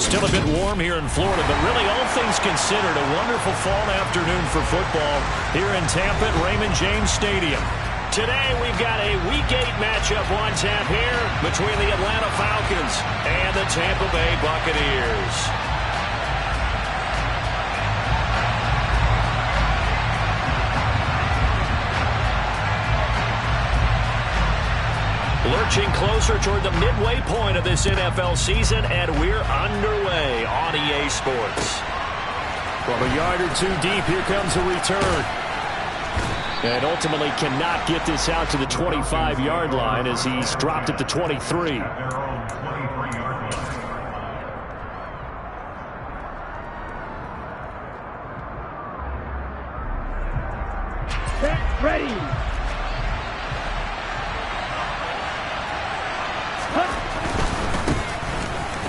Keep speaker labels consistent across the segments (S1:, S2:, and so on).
S1: Still a bit warm here in Florida, but really all things considered, a wonderful fall afternoon for football here in Tampa at Raymond James Stadium. Today we've got a Week 8 matchup on tap here between the Atlanta Falcons and the Tampa Bay Buccaneers. Lurching closer toward the midway point of this NFL season, and we're underway on EA Sports. From a yard or two deep, here comes a return. And ultimately cannot get this out to the 25-yard line as he's dropped at the 23.
S2: Set, ready.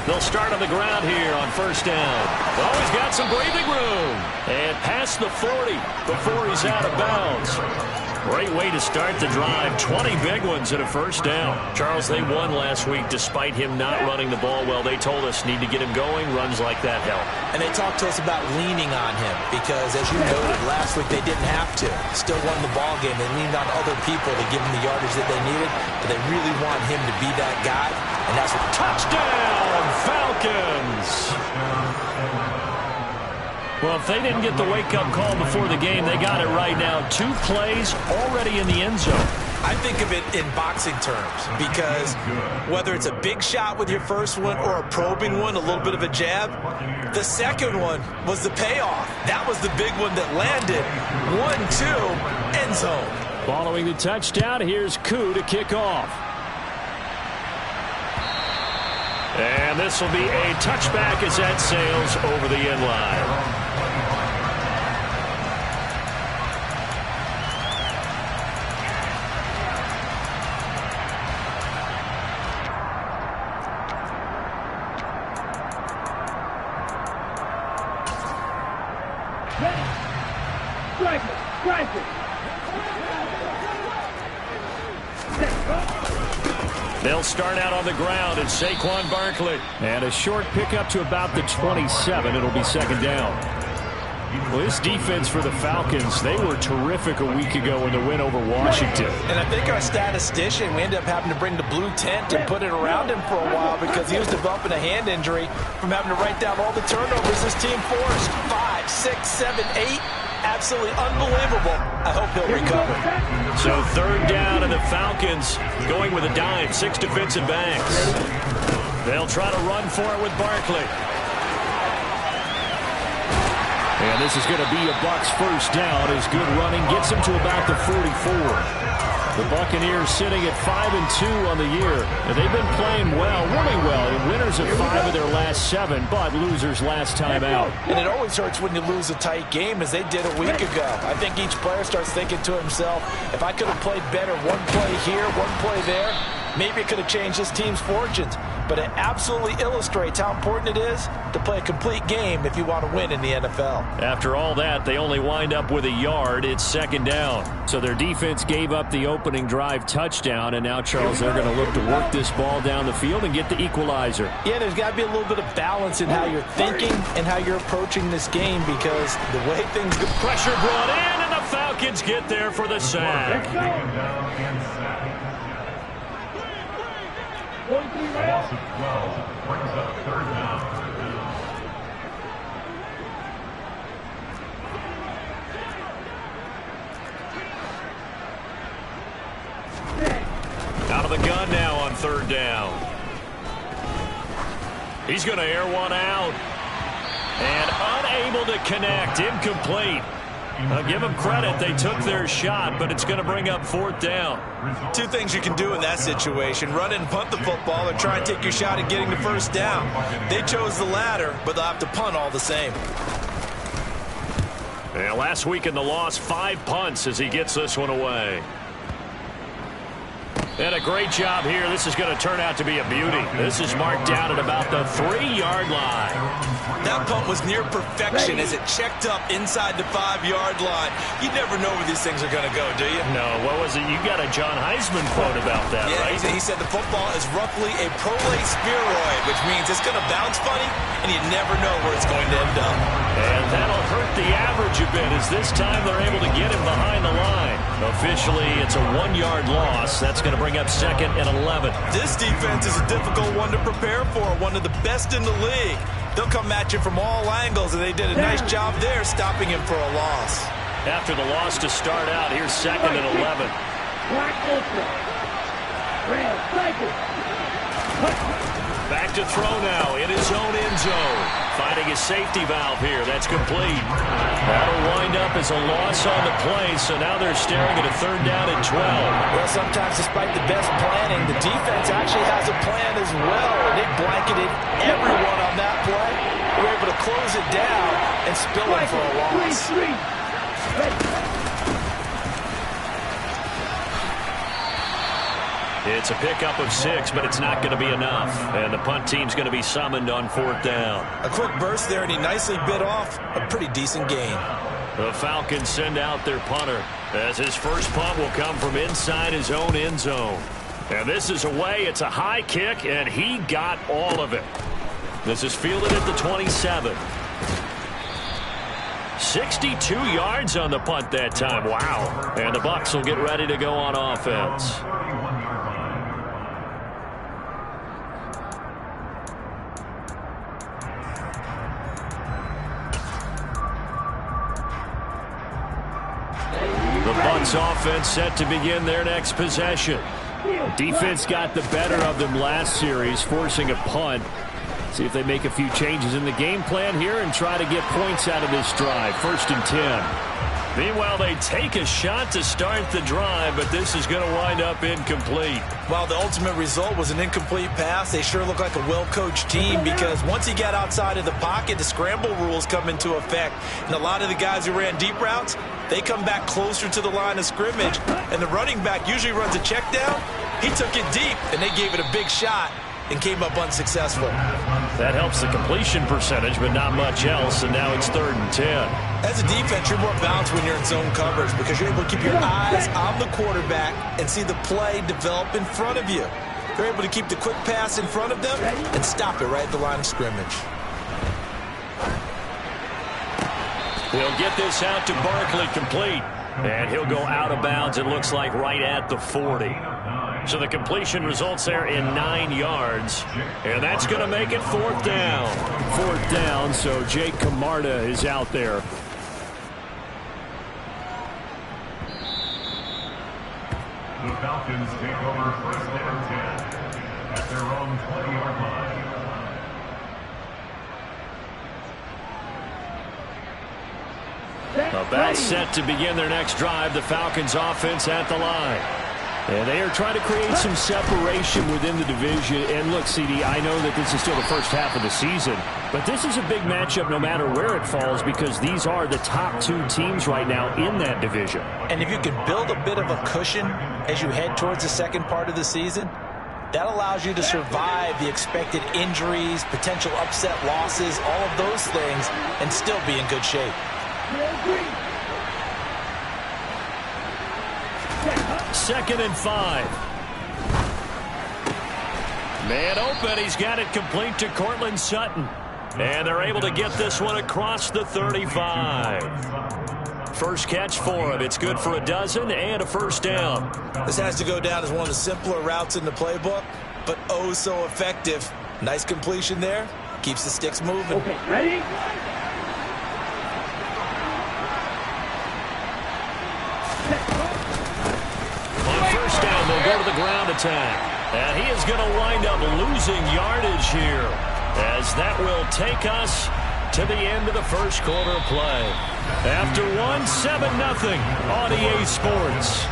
S1: They'll start on the ground here on first down. Oh, he's got some breathing room. And past the 40 before he's out of bounds. Great way to start the drive. 20 big ones at a first down. Charles, they won last week despite him not running the ball well. They told us need to get him going. Runs like that help.
S3: And they talked to us about leaning on him because, as you noted, last week they didn't have to. Still won the ball game. They leaned on other people to give him the yardage that they needed. But they really want him to be that guy. And that's what
S1: touchdown Falcons. Well, if they didn't get the wake-up call before the game, they got it right now. 2 plays already in the end zone.
S3: I think of it in boxing terms because whether it's a big shot with your first one or a probing one, a little bit of a jab, the second one was the payoff. That was the big one that landed. 1-2, end zone.
S1: Following the touchdown, here's Koo to kick off. And this will be a touchback as that sails over the end line. They'll start out on the ground, and Saquon Barkley. And a short pickup to about the 27. It'll be second down. Well, this defense for the Falcons, they were terrific a week ago in the win over Washington.
S3: And I think our statistician, we ended up having to bring the blue tent and put it around him for a while because he was developing a hand injury from having to write down all the turnovers this team forced. 5, 6, 7, 8. Absolutely unbelievable. I hope he'll recover.
S1: So third down, and the Falcons going with a dime. 6 defensive backs. They'll try to run for it with Barkley. And this is going to be a Bucs first down as good running gets him to about the 44. The Buccaneers sitting at 5-2 on the year. And they've been playing well, really well. And winners of 5 of their last 7, but losers last time out.
S3: And it always hurts when you lose a tight game, as they did a week ago. I think each player starts thinking to himself, if I could have played better one play here, one play there, maybe it could have changed this team's fortunes. But it absolutely illustrates how important it is to play a complete game if you want to win in the NFL.
S1: After all that, they only wind up with a yard. It's second down. So their defense gave up the opening drive touchdown, and now, Charles, they're going to look to work this ball down the field and get the equalizer.
S3: Yeah, there's got to be a little bit of balance in how you're thinking and how you're approaching this game because the way things go.
S1: Pressure brought in, and the Falcons get there for the sack.
S2: Loss of 12 brings up third down.
S1: Out of the gun now on third down. He's going to air one out. And unable to connect. Incomplete. I'll give them credit. They took their shot, but it's going to bring up fourth down.
S3: 2 things you can do in that situation. Run and punt the football or try and take your shot at getting the first down. They chose the latter, but they'll have to punt all the same.
S1: Yeah, last week in the loss, 5 punts as he gets this one away. And a great job here. This is going to turn out to be a beauty. This is marked down at about the 3-yard line.
S3: That punt was near perfection as it checked up inside the 5-yard line. You never know where these things are going to go, do you?
S1: No, what was it? You got a John Heisman quote about that,
S3: yeah,
S1: right?
S3: He said the football is roughly a prolate spheroid, which means it's going to bounce funny, and you never know where it's going to end up.
S1: And that'll hurt the average a bit as this time they're able to get him behind the line. Officially, it's a 1-yard loss. That's going to bring up 2nd and 11.
S3: This defense is a difficult one to prepare for, one of the best in the league. They'll come at you from all angles, and they did a nice job there stopping him for a loss.
S1: After the loss to start out, here's 2nd and 11. Back to throw now in his own end zone. Finding his safety valve here. That's complete. That'll wind up as a loss on the play, so now they're staring at a 3rd down and 12.
S3: Well, sometimes despite the best planning, the defense actually has a plan as well, and they blanketed everyone on that play. They were able to close it down and spill it for a loss.
S1: It's a pickup of 6, but it's not going to be enough. And the punt team's going to be summoned on 4th down.
S3: A quick burst there, and he nicely bit off a pretty decent gain.
S1: The Falcons send out their punter as his first punt will come from inside his own end zone. And this is away. It's a high kick, and he got all of it. This is fielded at the 27. 62 yards on the punt that time. Wow. And the Bucs will get ready to go on offense. The Bucs offense set to begin their next possession. Defense got the better of them last series, forcing a punt. See if they make a few changes in the game plan here and try to get points out of this drive. 1st and 10. Meanwhile, they take a shot to start the drive, but this is going to wind up incomplete.
S3: While the ultimate result was an incomplete pass, they sure look like a well-coached team because once he got outside of the pocket, the scramble rules come into effect. And a lot of the guys who ran deep routes, they come back closer to the line of scrimmage. And the running back usually runs a check down. He took it deep, and they gave it a big shot and came up unsuccessful.
S1: That helps the completion percentage, but not much else, and now it's 3rd and 10.
S3: As a defense, you're more balanced when you're in zone coverage because you're able to keep your eyes on the quarterback and see the play develop in front of you. You're able to keep the quick pass in front of them and stop it right at the line of scrimmage.
S1: He'll get this out to Barkley complete, and he'll go out of bounds, it looks like, right at the 40. So the completion results there in 9 yards. And that's going to make it 4th down. 4th down, so Jake Camarda is out there.
S2: The Falcons take over 1st and 10 at their own 20-yard line.
S1: About set to begin their next drive. The Falcons offense at the line. And they are trying to create some separation within the division. And look, CD, I know that this is still the first half of the season, but this is a big matchup no matter where it falls because these are the top 2 teams right now in that division.
S3: And if you can build a bit of a cushion as you head towards the second part of the season, that allows you to survive the expected injuries, potential upset losses, all of those things, and still be in good shape.
S1: 2nd and 5. Man open. He's got it complete to Cortland Sutton. And they're able to get this one across the 35. First catch for him. It's good for a dozen and a 1st down.
S3: This has to go down as one of the simpler routes in the playbook, but oh so effective. Nice completion there. Keeps the sticks moving.
S4: Okay, ready?
S1: They'll go to the ground attack. And he is going to wind up losing yardage here as that will take us to the end of the first quarter of play. After 7-0 on EA Sports.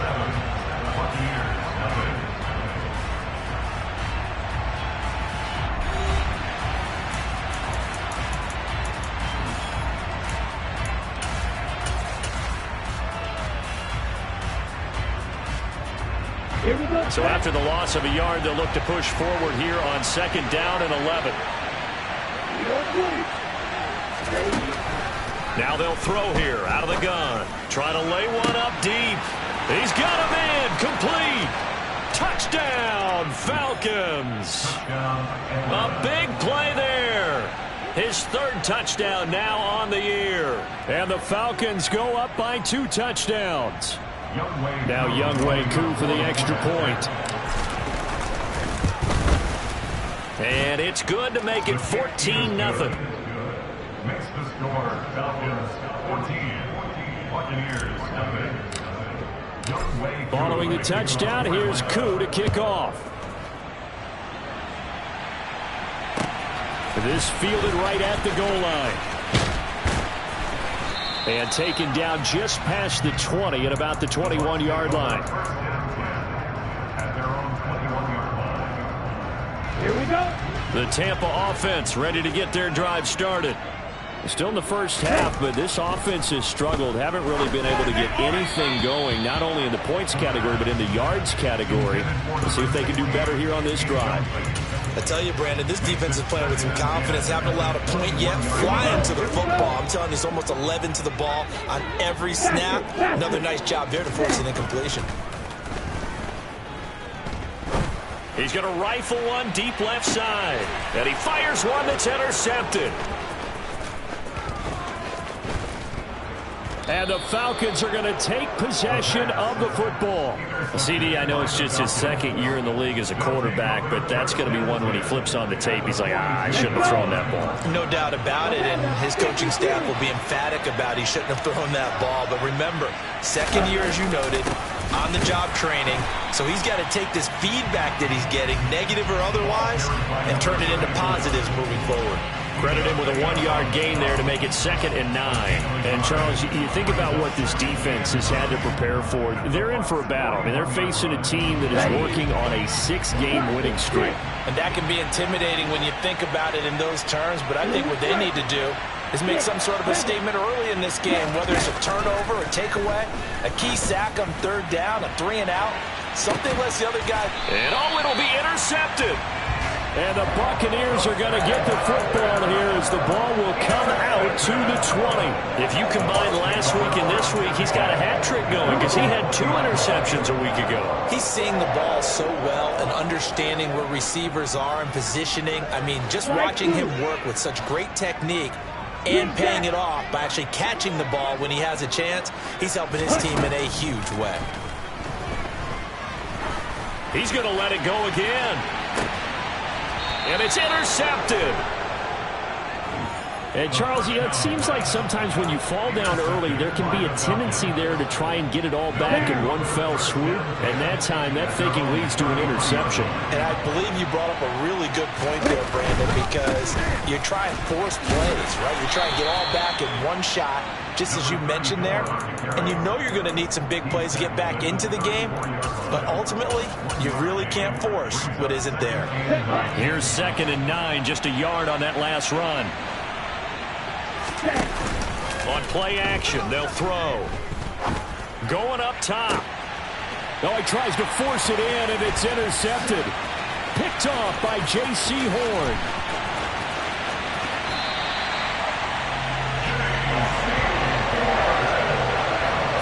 S1: So after the loss of a yard, they'll look to push forward here on 2nd down and 11. Now they'll throw here out of the gun. Try to lay one up deep. He's got him in. Complete. Touchdown, Falcons. A big play there. His 3rd touchdown now on the year. And the Falcons go up by 2 touchdowns. Now Younghoe Koo for the extra point. And it's good to make it 14-0.
S2: Makes the score Falcons 14, Buccaneers nothing.
S1: Following the touchdown, here's Koo to kick off. This fielded right at the goal line. And taken down just past the 20 at about the 21-yard line.
S2: At their own 21-yard line.
S1: Here we go. The Tampa offense ready to get their drive started. Still in the first half, but this offense has struggled. Haven't really been able to get anything going, not only in the points category, but in the yards category. We'll see if they can do better here on this drive.
S3: I tell you, Brandon, this defense is playing with some confidence. Haven't allowed a point yet. Flying to the football. I'm telling you, it's almost 11 to the ball on every snap. Another nice job there to force an incompletion.
S1: He's going to rifle one deep left side. And he fires one that's intercepted. And the Falcons are going to take possession of the football. CD, I know it's just his 2nd year in the league as a quarterback, but that's going to be one when he flips on the tape. He's like, I shouldn't have thrown that ball.
S3: No doubt about it, and his coaching staff will be emphatic about he shouldn't have thrown that ball. But remember, 2nd year, as you noted, on-the-job training. So he's got to take this feedback that he's getting, negative or otherwise, and turn it into positives moving forward.
S1: Credit him with a 1-yard gain there to make it 2nd and 9. And, Charles, you think about what this defense has had to prepare for. They're in for a battle. I mean, they're facing a team that is working on a 6-game winning streak.
S3: And that can be intimidating when you think about it in those terms. But I think what they need to do is make some sort of a statement early in this game, whether it's a turnover, a takeaway, a key sack on 3rd down, a 3-and-out, something lets the other guy.
S1: And, it'll be intercepted. And the Buccaneers are going to get the football here as the ball will come out to the 20. If you combine last week and this week, he's got a hat trick going because he had 2 interceptions a week ago.
S3: He's seeing the ball so well and understanding where receivers are and positioning. I mean, just watching him work with such great technique and paying it off by actually catching the ball when he has a chance, he's helping his team in a huge way.
S1: He's going to let it go again. And it's intercepted. And, Charles, it seems like sometimes when you fall down early, there can be a tendency there to try and get it all back in one fell swoop. And that time, that thinking leads to an interception.
S3: And I believe you brought up a really good point there, Brandon, because you try and force plays, right? You try and get all back in one shot, just as you mentioned there. And you know you're going to need some big plays to get back into the game. But ultimately, you really can't force what isn't there.
S1: Here's 2nd and 9, just a yard on that last run. On play action, they'll throw. Going up top. Oh, he tries to force it in, and it's intercepted. Picked off by J.C. Horn.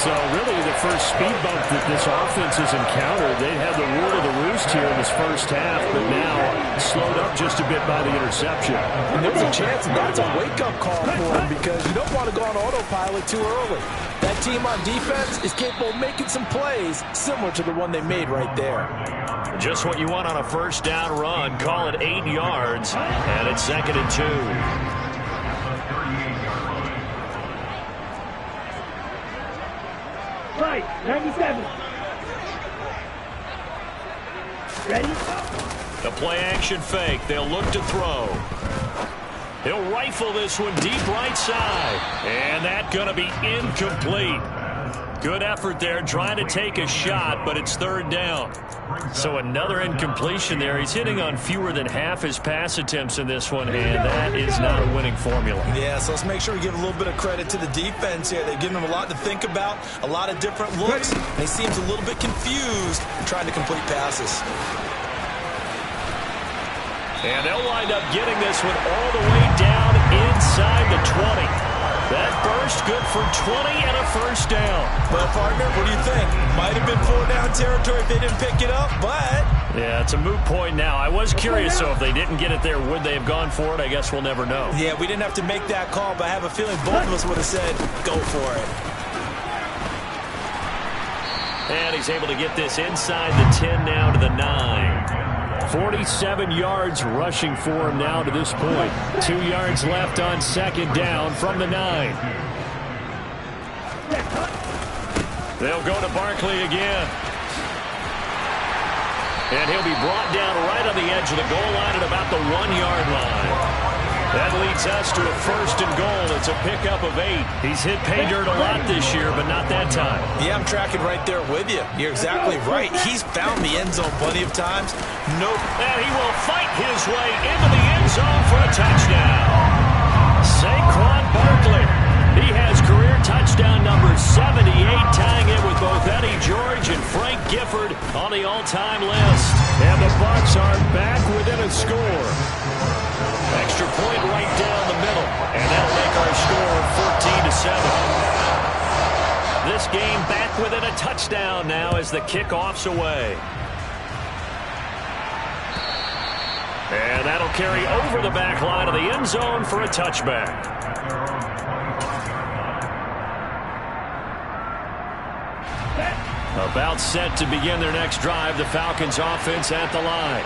S1: So really the first speed bump that this offense has encountered, they had the rule of the roost here in this first half, but now slowed up just a bit by the interception.
S3: And there's a chance that's a wake-up call for him because you don't want to go on autopilot too early. That team on defense is capable of making some plays similar to the one they made right there.
S1: Just what you want on a first down run. Call it 8 yards, and it's 2nd and 2.
S4: Right, 97. Ready?
S1: The play-action fake. They'll look to throw. He'll rifle this one deep right side. And that's going to be incomplete. Good effort there trying to take a shot, but it's third down. So another incompletion there. He's hitting on fewer than half his pass attempts in this one, and that is not a winning formula.
S3: Yeah, so let's make sure we give a little bit of credit to the defense here. They've given him a lot to think about, a lot of different looks, and he seems a little bit confused trying to complete passes.
S1: And they'll wind up getting this one all the way down inside the 20. That burst good for 20 and a first down.
S3: Well, partner, what do you think? Might have been 4-down territory if they didn't pick it up, but...
S1: Yeah, it's a moot point now. I was curious, so if they didn't get it there, would they have gone for it? I guess we'll never know.
S3: Yeah, we didn't have to make that call, but I have a feeling both of us would have said, go for it.
S1: And he's able to get this inside the 10 now to the 9. 47 yards rushing for him now to this point. 2 yards left on second down from the 9. They'll go to Barkley again. And he'll be brought down right on the edge of the goal line at about the 1-yard line. That leads us to a first and goal. It's a pickup of 8. He's hit pay dirt a lot this year, but not that time.
S3: Yeah, I'm tracking right there with you. You're exactly right. He's found the end zone plenty of times. Nope.
S1: And he will fight his way into the end zone for a touchdown. Saquon Barkley. He has career touchdown number 78, tying it with both Eddie George and Frank Gifford on the all-time list. And the Bucs are back within a score. Extra point right down the middle, and that'll make our score 14-7. This game back within a touchdown now as the kickoff's away. And that'll carry over the back line of the end zone for a touchback. About set to begin their next drive, the Falcons offense at the line.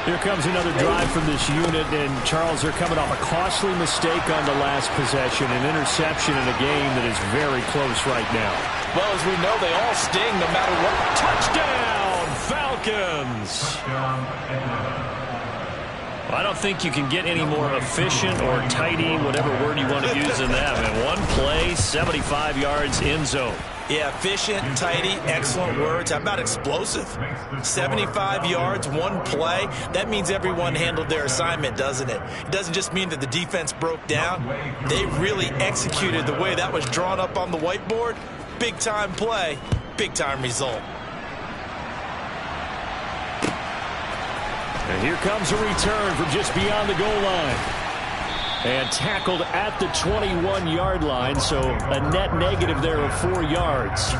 S1: Here comes another drive from this unit, and Charles, they're coming off a costly mistake on the last possession, an interception in a game that is very close right now.
S3: Well, as we know, they all sting no matter what.
S1: Touchdown, Falcons! I don't think you can get any more efficient or tidy, whatever word you want to use in that. And one play, 75 yards in zone.
S3: Yeah, efficient, tidy, excellent words. How about explosive? 75 yards, one play. That means everyone handled their assignment, doesn't it? It doesn't just mean that the defense broke down. They really executed the way that was drawn up on the whiteboard. Big-time play, big-time result.
S1: And here comes a return from just beyond the goal line. And tackled at the 21-yard line, so a net negative there of 4 yards.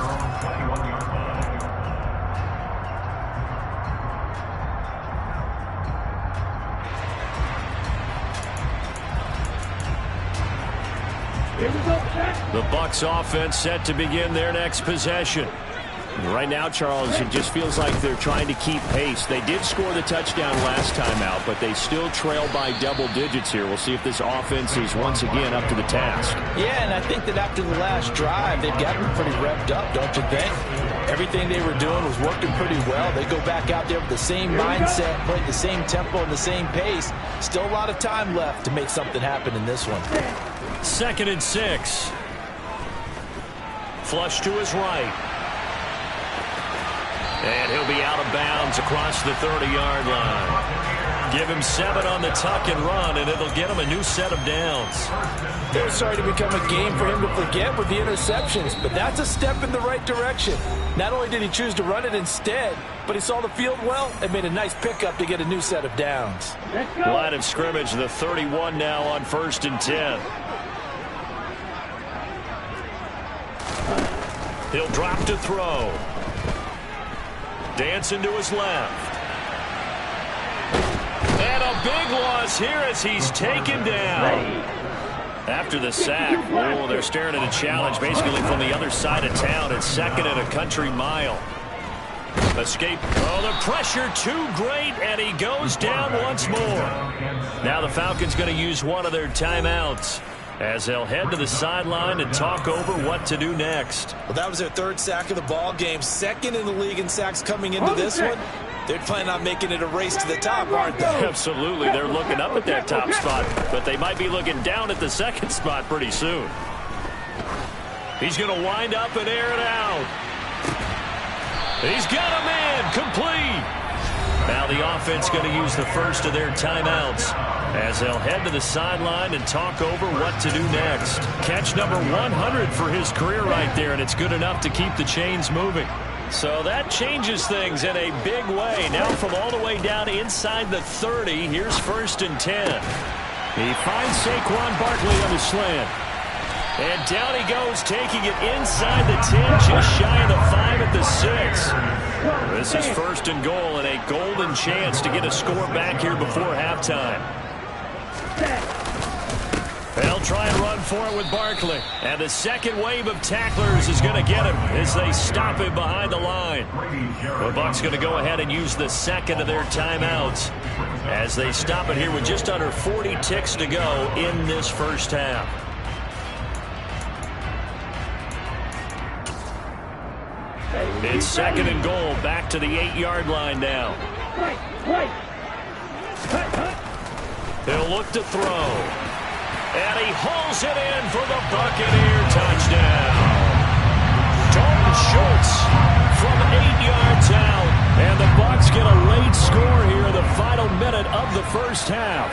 S1: The Bucs offense set to begin their next possession. Right now, Charles, it just feels like they're trying to keep pace. They did score the touchdown last time out, but they still trail by double digits here. We'll see if this offense is once again up to the task.
S3: Yeah, and I think that after the last drive, they've gotten pretty revved up, don't you think? Everything they were doing was working pretty well. They go back out there with the same mindset, playing the same tempo and the same pace. Still a lot of time left to make something happen in this one.
S1: 2nd and 6. Flush to his right. And he'll be out of bounds across the 30-yard line. Give him 7 on the tuck and run, and it'll get him a new set of downs.
S3: It was starting to become a game for him to forget with the interceptions, but that's a step in the right direction. Not only did he choose to run it instead, but he saw the field well and made a nice pickup to get a new set of downs.
S1: Line of scrimmage, the 31 now on 1st and 10. He'll drop to throw. Dancing to his left. And a big loss here as he's taken down. After the sack, oh, they're staring at a challenge basically from the other side of town. It's 2nd and a country mile. Escape. Oh, the pressure too great, and he goes down once more. Now the Falcons going to use one of their timeouts as they'll head to the sideline and talk over what to do next.
S3: Well, that was their 3rd sack of the ball game. 2nd in the league in sacks coming into this one. They're planning on making it a race to the top, aren't they?
S1: Absolutely. They're looking up at that top spot, but they might be looking down at the 2nd spot pretty soon. He's going to wind up and air it out. He's got a man complete. Now the offense going to use the first of their timeouts as they'll head to the sideline and talk over what to do next. Catch number 100 for his career right there, and it's good enough to keep the chains moving. So that changes things in a big way. Now from all the way down inside the 30, here's 1st and 10. He finds Saquon Barkley on the slant. And down he goes, taking it inside the 10, just shy of the 5 at the 6. This is 1st and goal and a golden chance to get a score back here before halftime. They'll try and run for it with Barkley. And the second wave of tacklers is going to get him as they stop him behind the line. The Bucs going to go ahead and use the second of their timeouts as they stop it here with just under 40 ticks to go in this first half. It's 2nd and goal, back to the 8-yard line now. He'll look to throw. And he hauls it in for the Buccaneer touchdown. Dalton Schultz from 8 yards out. And the Bucs get a late score here in the final minute of the first half.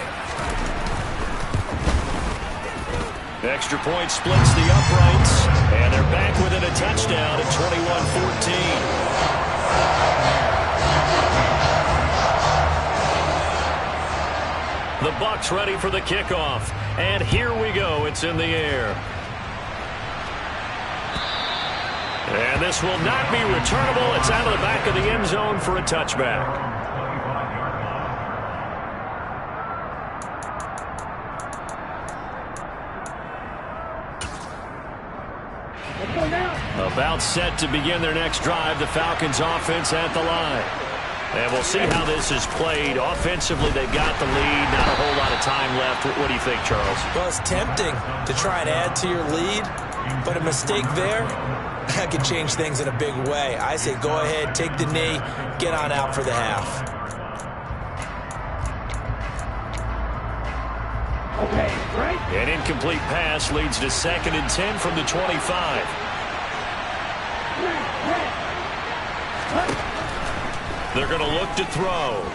S1: Extra point splits the uprights, and they're back within a touchdown at 21-14. The Bucs ready for the kickoff, and here we go. It's in the air. And this will not be returnable. It's out of the back of the end zone for a touchback. About set to begin their next drive, the Falcons offense at the line. And we'll see how this is played. Offensively, they've got the lead. Not a whole lot of time left. What do you think, Charles?
S3: Well, it's tempting to try and add to your lead, but a mistake there, that could change things in a big way. I say go ahead, take the knee, get on out for the half.
S4: Okay, right?
S1: An incomplete pass leads to 2nd and 10 from the 25. They're going to look to throw.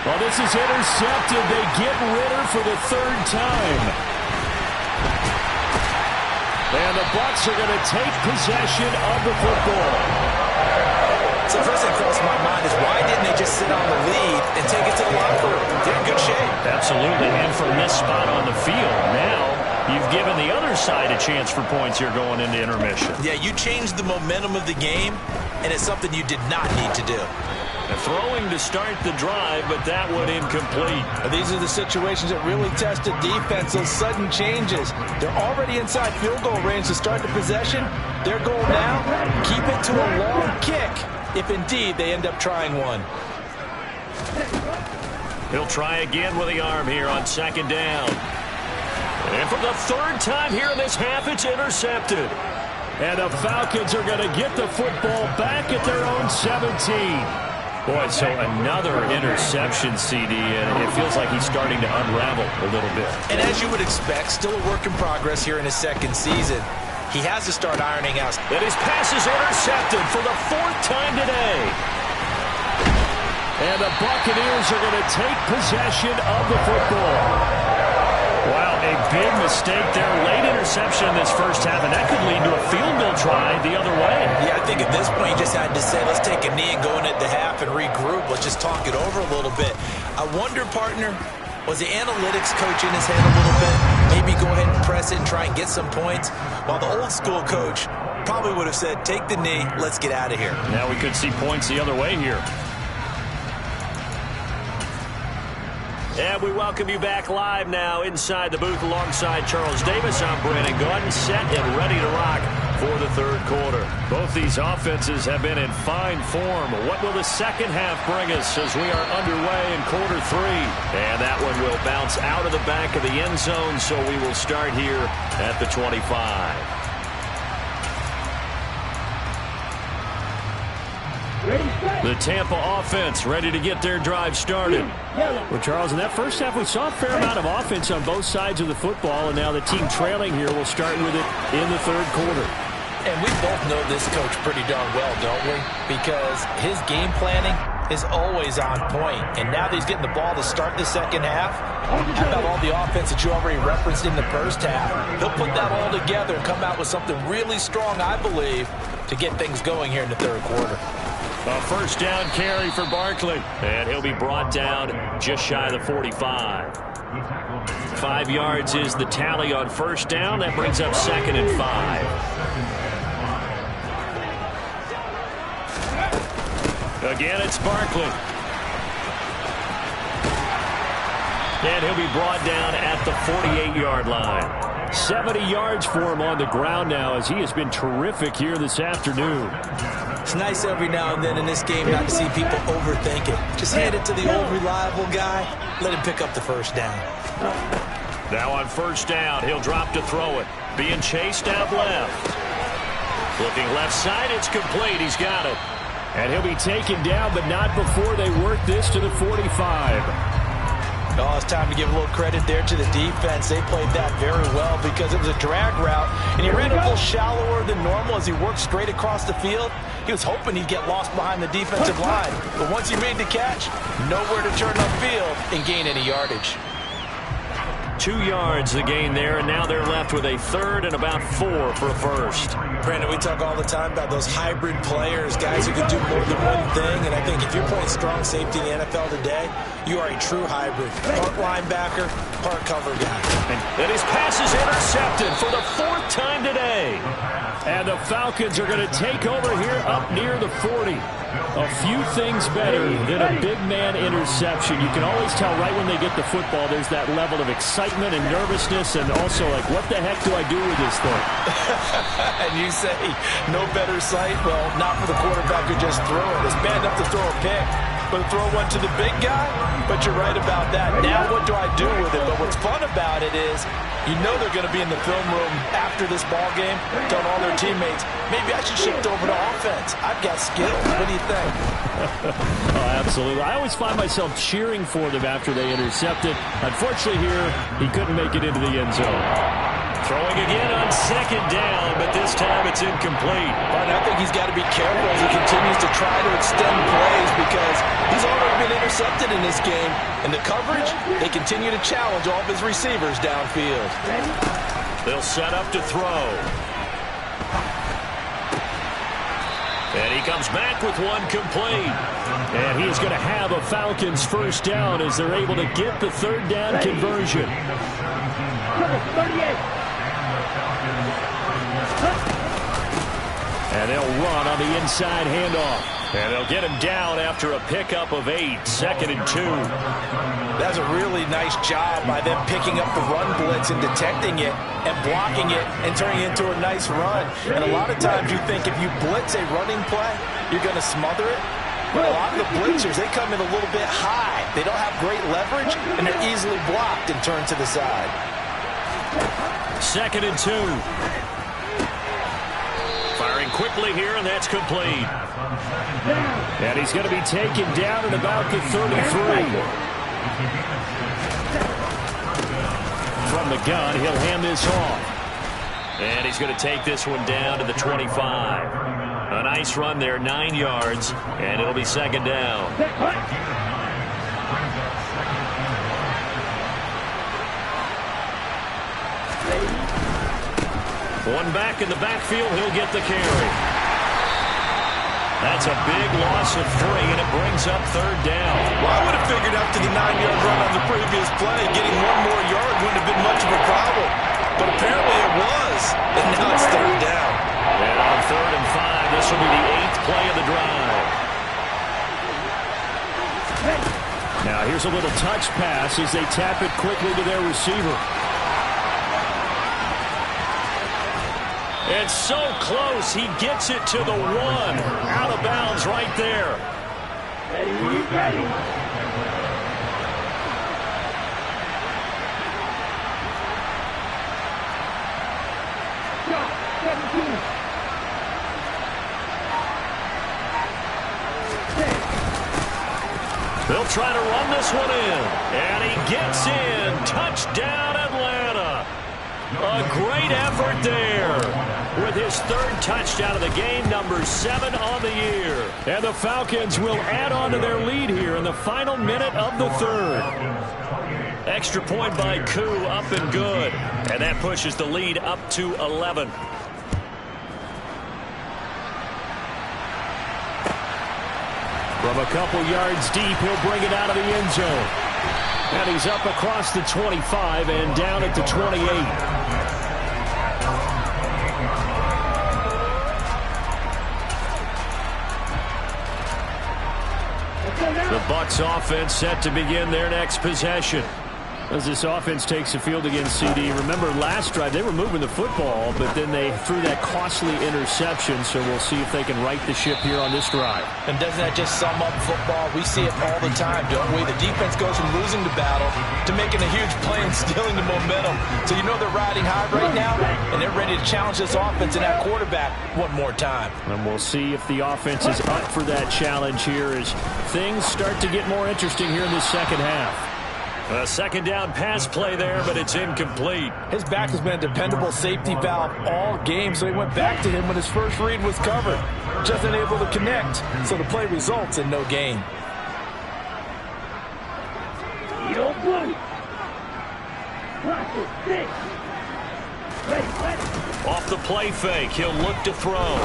S1: Well, this is intercepted. They get Ritter for the 3rd time. And the Bucs are going to take possession of the football.
S3: So the first thing that crossed my mind is why didn't they just sit on the lead and take it to the locker room? They're in good shape.
S1: Absolutely. And from this spot on the field, now you've given the other side a chance for points here going into intermission.
S3: Yeah, you changed the momentum of the game, and it's something you did not need to do.
S1: Throwing to start the drive, but that one incomplete.
S3: These are the situations that really test the defense, those sudden changes. They're already inside field goal range to start the possession. Their goal now, keep it to a long kick, if indeed they end up trying one.
S1: He'll try again with the arm here on 2nd down. And for the 3rd time here in this half, it's intercepted. And the Falcons are going to get the football back at their own 17. Boy, so another interception, CD, and it feels like he's starting to unravel a little bit.
S3: And as you would expect, still a work in progress here in his 2nd season. He has to start ironing out.
S1: And his pass is intercepted for the 4th time today. And the Buccaneers are going to take possession of the football. Wow, a big mistake there. Late interception in this first half, and that could lead to a field goal try the other way.
S3: Yeah, I think at this point you just had to say, let's take a knee and go in at the half and regroup. Let's just talk it over a little bit. I wonder, partner, was the analytics coach in his head a little bit? Maybe go ahead and press it and try and get some points? While the old school coach probably would have said, take the knee, let's get out of here.
S1: Now we could see points the other way here. And we welcome you back live now inside the booth alongside Charles Davis. I'm Brandon Gordon, set and ready to rock for the 3rd quarter. Both these offenses have been in fine form. What will the second half bring us as we are underway in quarter 3? And that one will bounce out of the back of the end zone, so we will start here at the 25.
S4: Ready, set.
S1: The Tampa offense ready to get their drive started.
S4: Yellow.
S1: Well, Charles, in that first half, we saw a fair amount of offense on both sides of the football, and now the team trailing here will start with it in the third quarter.
S3: And we both know this coach pretty darn well, don't we? Because his game planning is always on point. And now that he's getting the ball to start the second half, how about all the offense that you already referenced in the first half? He'll put that all together and come out with something really strong, I believe, to get things going here in the third quarter.
S1: A first down carry for Barkley. And he'll be brought down just shy of the 45. 5 yards is the tally on first down. That brings up 2nd and 5. Again, it's Barkley. And he'll be brought down at the 48-yard line. 70 yards for him on the ground now, as he has been terrific here this afternoon.
S3: It's nice every now and then in this game not to see people overthink it. Just hand it to the old reliable guy. Let him pick up the first down.
S1: Now on first down, he'll drop to throw it. Being chased out left. Looking left side, it's complete. He's got it. And he'll be taken down, but not before they work this to the 45.
S3: Oh, it's time to give a little credit there to the defense. They played that very well because it was a drag route, and he ran a little shallower than normal as he worked straight across the field. He was hoping he'd get lost behind the defensive line, but once he made the catch, nowhere to turn upfield and gain any yardage.
S1: 2 yards the gain there, and now they're left with a third and about 4 for a first.
S3: Brandon, we talk all the time about those hybrid players, guys who can do more than one thing, and I think if you're playing strong safety in the NFL today, you are a true hybrid. Part linebacker, part cover guy.
S1: And his pass is intercepted for the 4th time today. And the Falcons are going to take over here up near the 40. A few things better than a big man interception. You can always tell right when they get the football, there's that level of excitement and nervousness, and also like, what the heck do I do with this thing?
S3: And you say, no better sight? Well, not for the quarterback who just threw it. It's bad enough to throw a pick, but to throw one to the big guy? But you're right about that. Now what do I do with it? But what's fun about it is, you know they're going to be in the film room after this ball game, telling all their teammates, maybe I should shift over to offense. I've got skills. What do you think?
S1: Oh, absolutely. I always find myself cheering for them after they intercept it. Unfortunately here, he couldn't make it into the end zone. Throwing again on second down, but this time it's incomplete.
S3: But I think he's got to be careful as he continues to try to extend plays because he's already been intercepted in this game. And the coverage, they continue to challenge all of his receivers downfield.
S1: They'll set up to throw. And he comes back with one complete. And he's going to have a Falcons first down as they're able to get the third down conversion. And they'll run on the inside handoff. And they'll get him down after a pickup of 8, 2nd and 2.
S3: That's a really nice job by them picking up the run blitz and detecting it and blocking it and turning it into a nice run. And a lot of times you think if you blitz a running play, you're going to smother it. But a lot of the blitzers, they come in a little bit high. They don't have great leverage, and they're easily blocked and turned to the side.
S1: 2nd and 2. Firing quickly here, and that's complete. And he's going to be taken down at about the 33. From the gun, he'll hand this off. And he's going to take this one down to the 25. A nice run there, 9 yards, and it'll be 2nd down. One back in the backfield, he'll get the carry. That's a big loss of 3, and it brings up 3rd down.
S3: Well, I would have figured after the 9-yard run on the previous play, getting one more yard wouldn't have been much of a problem. But apparently it was, and now it's 3rd down.
S1: And on 3rd and 5, this will be the 8th play of the drive. Now here's a little touch pass as they tap it quickly to their receiver. It's so close, he gets it to the 1. Out of bounds right there.
S4: Ready. Shot, 17.
S1: They'll try to run this one in. And he gets in. Touchdown, Atlanta. A great effort there with his third touchdown of the game, number 7 on the year. And the Falcons will add on to their lead here in the final minute of the third. Extra point by Koo, up and good. And that pushes the lead up to 11. From a couple yards deep, he'll bring it out of the end zone. And he's up across the 25 and down at the 28. The Bucs offense set to begin their next possession. As this offense takes the field against CD, remember last drive they were moving the football, but then they threw that costly interception, so we'll see if they can right the ship here on this drive.
S3: And doesn't that just sum up football? We see it all the time, don't we? The defense goes from losing the battle to making a huge play and stealing the momentum. So you know they're riding high right now, and they're ready to challenge this offense and that quarterback one more time.
S1: And we'll see if the offense is up for that challenge here as things start to get more interesting here in the second half. A second down pass play there, but it's incomplete.
S3: His back has been a dependable safety valve all game, so he went back to him when his first read was covered. Just unable to connect, so the play results in no gain.
S1: Off the play fake, he'll look to throw.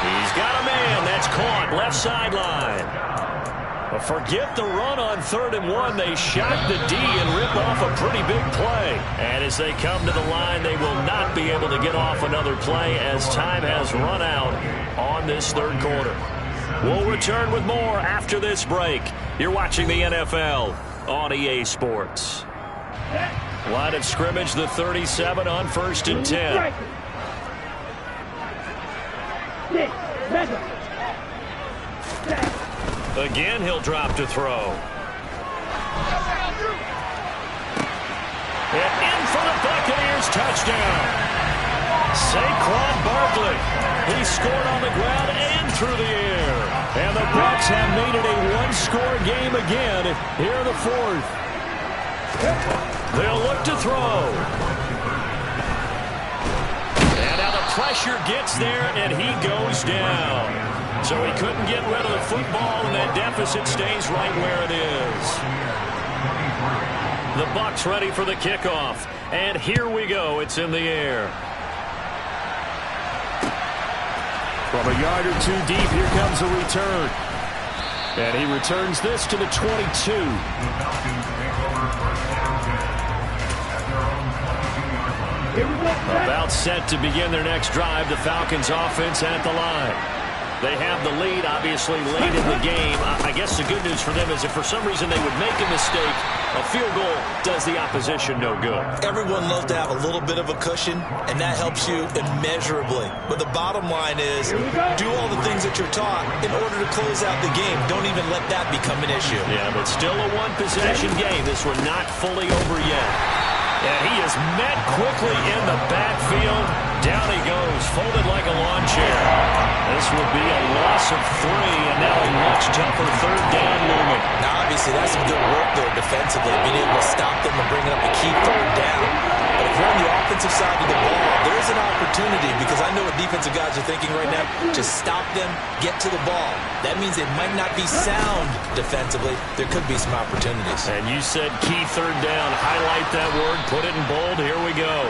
S1: He's got a man. That's caught. Left sideline. But forget the run on 3rd and 1. They shot the D and ripped off a pretty big play. And as they come to the line, they will not be able to get off another play as time has run out on this third quarter. We'll return with more after this break. You're watching the NFL on EA Sports. Line of scrimmage, the 37 on 1st and 10. Again, he'll drop to throw. And in for the Buccaneers, touchdown. Saquon Barkley. He scored on the ground and through the air. And the Bucs have made it a one-score game again here in the 4th. They'll look to throw. And now the pressure gets there, and he goes down. So he couldn't get rid of the football, and that deficit stays right where it is. The Bucs ready for the kickoff. And here we go. It's in the air. From a yard or 2 deep, here comes a return. And he returns this to the 22. About set to begin their next drive. The Falcons offense at the line. They have the lead, obviously, late in the game. I guess the good news for them is if for some reason they would make a mistake, a field goal does the opposition no good.
S3: Everyone loves to have a little bit of a cushion, and that helps you immeasurably. But the bottom line is do all the things that you're taught in order to close out the game. Don't even let that become an issue.
S1: Yeah, but still a one-possession game. This one not fully over yet. And he is met quickly in the backfield. Down he goes, folded like a lawn chair. This will be a loss of 3, and now a much tougher 3rd down looming.
S3: Now, obviously, that's some good work there defensively, being able to stop them and bringing up a key 3rd down. But if you're on the offensive side of the ball, there's an opportunity, because I know what defensive guys are thinking right now. Just stop them, get to the ball. That means they might not be sound defensively. There could be some opportunities.
S1: And you said key 3rd down. Highlight that word, put it in bold. Here we go.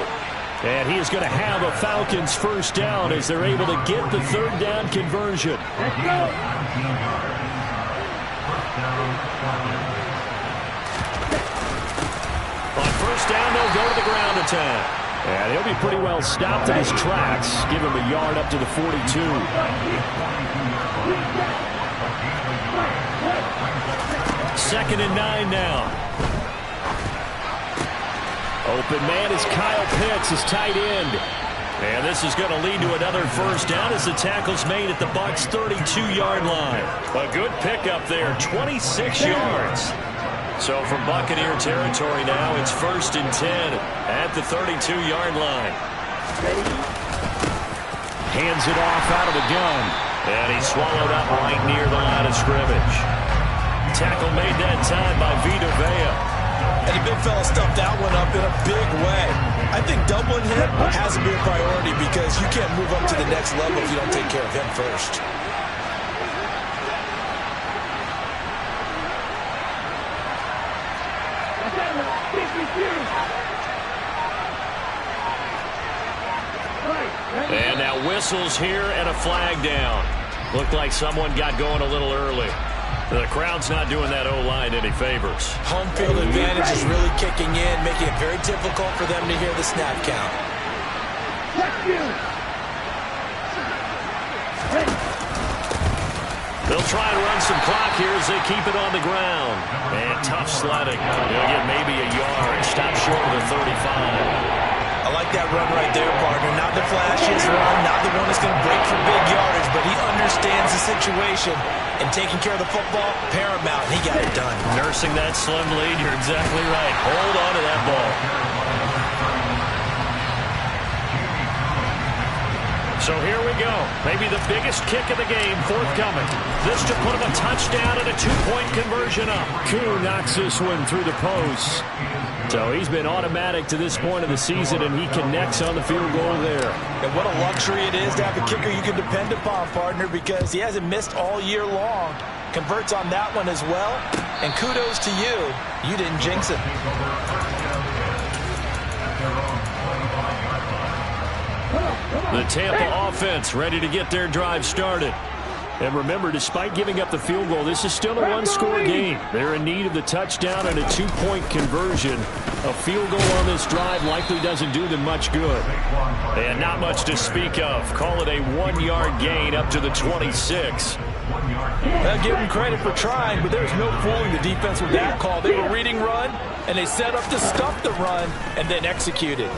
S1: And he is going to have a Falcons 1st down as they're able to get the 3rd down conversion.
S4: Let's go.
S1: On 1st down, they'll go to the ground attack. And he'll be pretty well stopped in his tracks. Give him a yard up to the 42. 2nd and 9 now. Open man is Kyle Pitts, his tight end. And this is going to lead to another 1st down as the tackle's made at the Bucs' 32-yard line. A good pickup there, 26 yards. So from Buccaneer territory now, it's 1st and 10 at the 32-yard line. Hands it off out of the gun. And he's swallowed up right near the line of scrimmage. Tackle made that time by Vita Vea.
S3: And the big fella stuffed that one up in a big way. I think doubling him has to be a priority because you can't move up to the next level if you don't take care of him first.
S1: And now whistles here and a flag down. Looked like someone got going a little early. The crowd's not doing that O-line any favors.
S3: Home field advantage is really kicking in, making it very difficult for them to hear the snap count.
S1: They'll try and run some clock here as they keep it on the ground. And tough sledding. They'll get maybe a yard. Stop short of the 35.
S3: I like that run right there, partner. Not the flashiest run, not the one that's going to break for big yardage, but he understands the situation. And taking care of the football, paramount. He got it done.
S1: Nursing that slim lead, you're exactly right. Hold on to that ball. So here we go. Maybe the biggest kick of the game forthcoming. This to put him a touchdown and a 2-point conversion up. Koo knocks this one through the post. So he's been automatic to this point of the season, and he connects on the field goal there.
S3: And what a luxury it is to have a kicker you can depend upon, partner, because he hasn't missed all year long. Converts on that one as well. And kudos to you. You didn't jinx it.
S1: The Tampa offense ready to get their drive started. And remember, despite giving up the field goal, this is still a one-score game. They're in need of the touchdown and a 2-point conversion. A field goal on this drive likely doesn't do them much good. And not much to speak of. Call it a 1-yard gain up to the 26.
S3: I'll give them credit for trying, but there's no fooling the defense with that call. They were reading run, and they set up to stuff the run and then executed.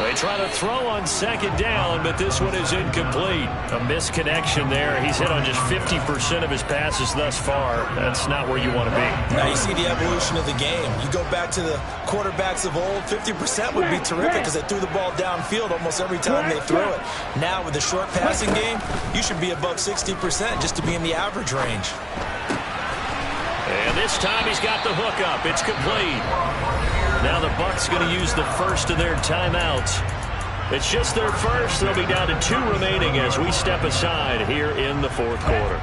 S1: They try to throw on second down, but this one is incomplete. A misconnection there. He's hit on just 50% of his passes thus far. That's not where you want to be.
S3: Now you see the evolution of the game. You go back to the quarterbacks of old, 50% would be terrific because they threw the ball downfield almost every time they threw it. Now with the short passing game, you should be above 60% just to be in the average range.
S1: And this time he's got the hook up. It's complete. Now the Bucs going to use the first of their timeouts. It's just their first. They'll be down to 2 remaining as we step aside here in the fourth quarter.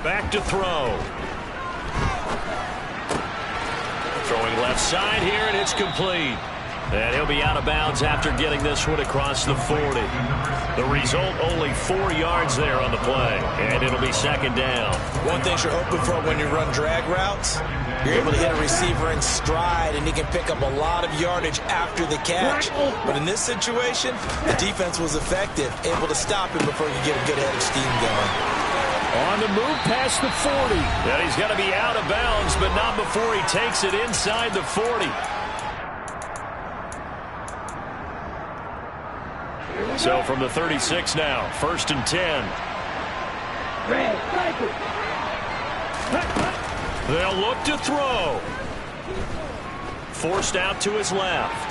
S1: Back to throw. Throwing left side here, and it's complete. And he'll be out of bounds after getting this one across the 40. The result, only 4 yards there on the play. And it'll be second down.
S3: One thing you're hoping for when you run drag routes, you're able to hit a receiver in stride, and he can pick up a lot of yardage after the catch. But in this situation, the defense was effective, able to stop him before you get a good head of steam going.
S1: On the move past the 40. And he's going to be out of bounds, but not before he takes it inside the 40. So from the 36 now, 1st and 10. They'll look to throw. Forced out to his left.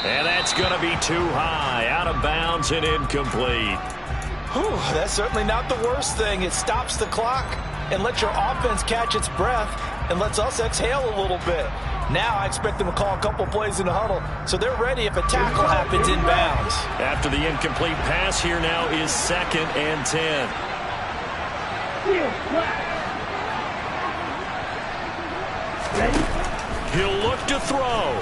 S1: And that's going to be too high. Out of bounds and incomplete.
S3: Whew, that's certainly not the worst thing. It stops the clock and lets your offense catch its breath and lets us exhale a little bit. Now I expect them to call a couple plays in the huddle, so they're ready if a tackle happens inbounds.
S1: After the incomplete pass, here now is 2nd and 10. He'll look to throw.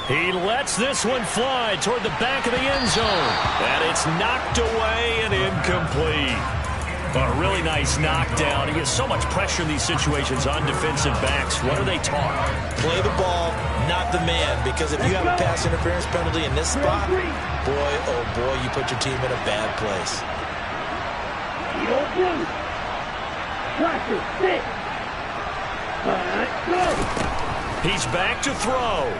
S1: He lets this one fly toward the back of the end zone. And it's knocked away and incomplete. A really nice knockdown. He gets so much pressure in these situations on defensive backs. What are they taught?
S3: Play the ball, not the man. Because if you have a pass interference penalty in this spot, boy, oh boy, you put your team in a bad place.
S1: He's back to throw.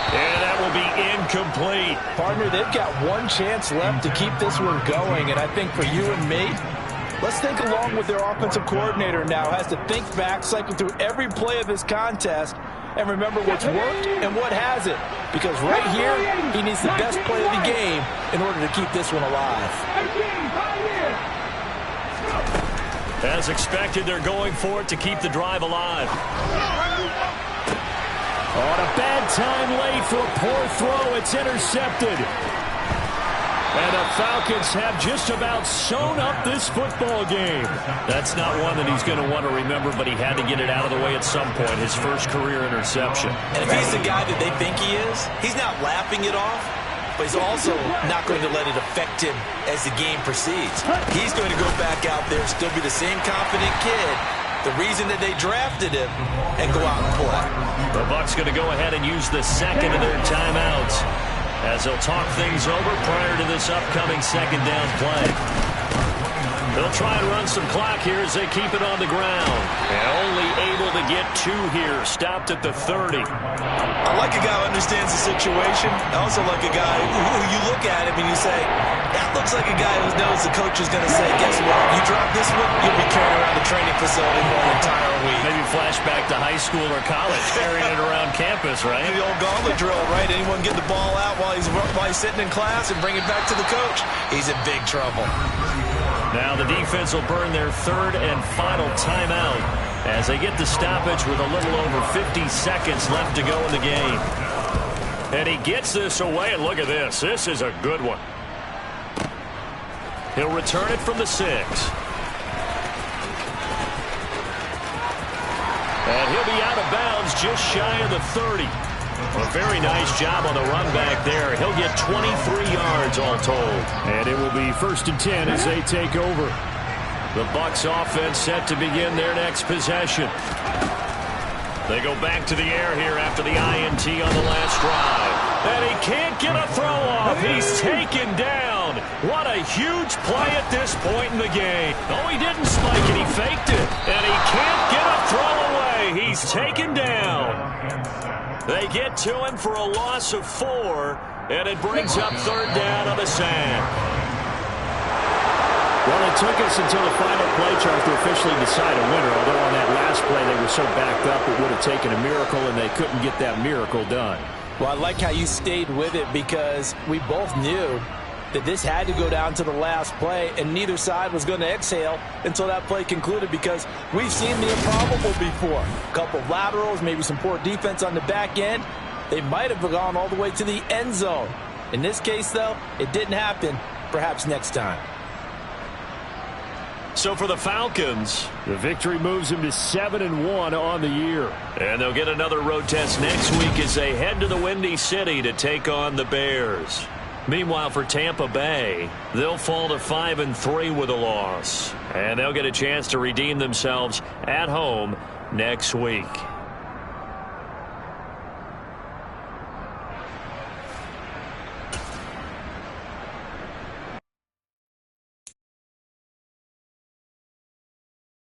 S1: And that will be incomplete.
S3: Partner, they've got one chance left to keep this one going, and I think for you and me, let's think along with their offensive coordinator now. Has to think back, cycle through every play of this contest, and remember what's worked and what hasn't. Because right here, he needs the best play of the game in order to keep this one alive.
S1: As expected, they're going for it to keep the drive alive. On a bad time late for a poor throw. It's intercepted. And the Falcons have just about sewn up this football game. That's not one that he's going to want to remember, but he had to get it out of the way at some point. His first career interception.
S3: And if he's the guy that they think he is, he's not laughing it off, but he's also not going to let it affect him as the game proceeds. He's going to go back out there, still be the same confident kid, the reason that they drafted him, and go out and play.
S1: The Bucs going to go ahead and use the second of their timeouts as they'll talk things over prior to this upcoming second down play. They'll try and run some clock here as they keep it on the ground. And only able to get 2 here. Stopped at the 30.
S3: I like a guy who understands the situation. I also like a guy who you look at him and you say, that looks like a guy who knows the coach is going to say, guess what? You drop this one, you'll be carrying around the training facility for an entire week.
S1: Maybe flashback to high school or college, carrying it around campus, right?
S3: The old gauntlet drill, right? Anyone get the ball out while he's sitting in class and bring it back to the coach? He's in big trouble.
S1: Now the defense will burn their third and final timeout as they get the stoppage with a little over 50 seconds left to go in the game. And he gets this away, and look at this. This is a good one. He'll return it from the 6. And he'll be out of bounds just shy of the 30. A very nice job on the run back there. He'll get 23 yards all told. And it will be 1st and 10 as they take over. The Bucs offense set to begin their next possession. They go back to the air here after the INT on the last drive. And he can't get a throw off. He's taken down. What a huge play at this point in the game. No, he didn't spike it. He faked it. And he can't get a throw away. He's taken down. They get to him for a loss of 4, and it brings up 3rd down on the sand.
S5: Well, it took us until the final play, Charles, to officially decide a winner. Although on that last play they were so backed up, it would have taken a miracle, and they couldn't get that miracle done.
S3: Well, I like how you stayed with it because we both knew that this had to go down to the last play, and neither side was going to exhale until that play concluded because we've seen the improbable before. A couple of laterals, maybe some poor defense on the back end. They might have gone all the way to the end zone. In this case, though, it didn't happen. Perhaps next time.
S1: So for the Falcons,
S5: the victory moves them to 7-1 on the year.
S1: And they'll get another road test next week as they head to the Windy City to take on the Bears. Meanwhile, for Tampa Bay, they'll fall to 5-3 with a loss. And they'll get a chance to redeem themselves at home next week.